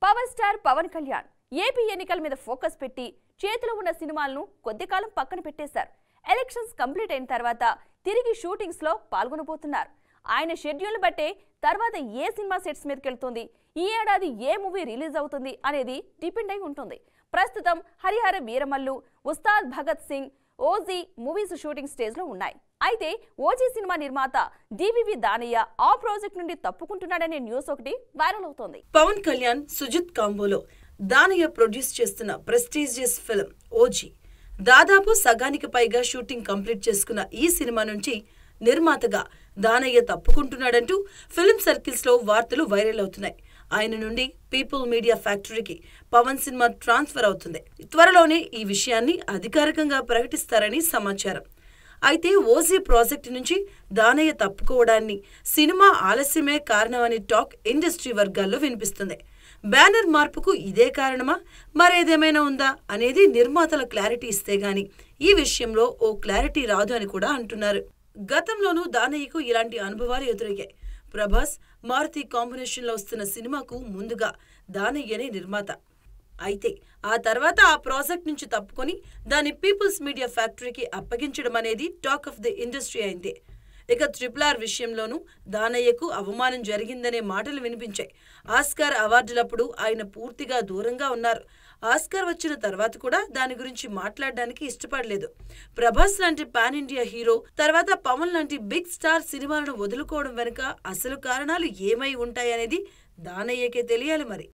Power star Pawan Kalyan AP ఎన్నికల మీద focus పెట్టి చేతిలో ఉన్న సినిమాలను కొద్దికాలం పక్కన పెట్టేశారు. ఎలక్షన్స్ కంప్లీట్ అయిన తర్వాత తిరిగి షూటింగ్స్ లో పాల్గొనబోతున్నారు. ఆయన షెడ్యూల్ బట్టే తర్వాత ఏ సినిమా సెట్స్ మీదకి వెళ్తుంది, ఈ ఏడాది ఏ మూవీ రిలీజ్ అవుతుంది అనేది డిపెండ్ అయి ఉంటుంది. ప్రస్తుతం Harihara Veeramallu, Ustaad Bhagat Singh, OG movies shooting stage లో ఉన్నాయి. అయితే ఓజీ సినిమా నిర్మాత డివివి దానయ్య ఆ ప్రాజెక్ట్ నుండి తప్పుకుంటున్నాడనే న్యూస్ ఒకటి వైరల్ అవుతోంది. పవన్ కళ్యాణ్ సుజిత్ కాంబోలో దానయ్య ప్రొడ్యూస్ చేస్తున్న ప్రెస్టీజియస్ ఫిల్మ్ ఓజీ దాదాపు సగానికి పైగా షూటింగ్ కంప్లీట్ చేసుకున్న ఈ సినిమా నుంచి నిర్మాతగా దానయ్య తప్పుకుంటున్నాడంటూ ఫిల్మ్ సర్కిల్స్ లో వార్తలు వైరల్ అవుతున్నాయి. ఆయన నుండి పీపుల్ మీడియా ఫ్యాక్టరీకి పవన్ సినిమా ట్రాన్స్ఫర్ అవుతుంది. త్వరలోనే ఈ విషయాన్ని అధికారికంగా ప్రకటిస్తారని సమాచారం. అయితే ఓజీ ప్రాజెక్టు నుంచి దానయ్య తప్పుకోవడాన్ని సినిమా ఆలస్యమే కారణమని టాక్ ఇండస్ట్రీ వర్గాల్లో వినిపిస్తుంది. బ్యానర్ మార్పుకు ఇదే కారణమా, మరేదేమైనా ఉందా అనేది నిర్మాతల క్లారిటీ ఇస్తే గాని ఈ విషయంలో ఓ క్లారిటీ రాదు అని కూడా అంటున్నారు. గతంలోనూ దానయ్యకు ఇలాంటి అనుభవాలు ఎదురయ్యాయి. ప్రభాస్, మారుతి కాంబినేషన్లో వస్తున్న సినిమాకు ముందుగా దానయ్యనే నిర్మాత. అయితే ఆ తర్వాత ఆ ప్రాజెక్ట్ నుంచి తప్పుకొని దాన్ని పీపుల్స్ మీడియా ఫ్యాక్టరీకి అప్పగించడం అనేది టాక్ ఆఫ్ ది ఇండస్ట్రీ అయింది. ఇక RRR విషయంలోనూ దానయ్యకు అవమానం జరిగిందనే మాటలు వినిపించాయి. ఆస్కార్ అవార్డులప్పుడు ఆయన పూర్తిగా దూరంగా ఉన్నారు. ఆస్కార్ వచ్చిన తర్వాత కూడా దాని గురించి మాట్లాడడానికి ఇష్టపడలేదు. ప్రభాస్ లాంటి పాన్ ఇండియా హీరో తర్వాత పవన్ లాంటి బిగ్ స్టార్ సినిమాలను వదులుకోవడం వెనుక అసలు కారణాలు ఏమై ఉంటాయనేది దానయ్యకే తెలియాలి మరి.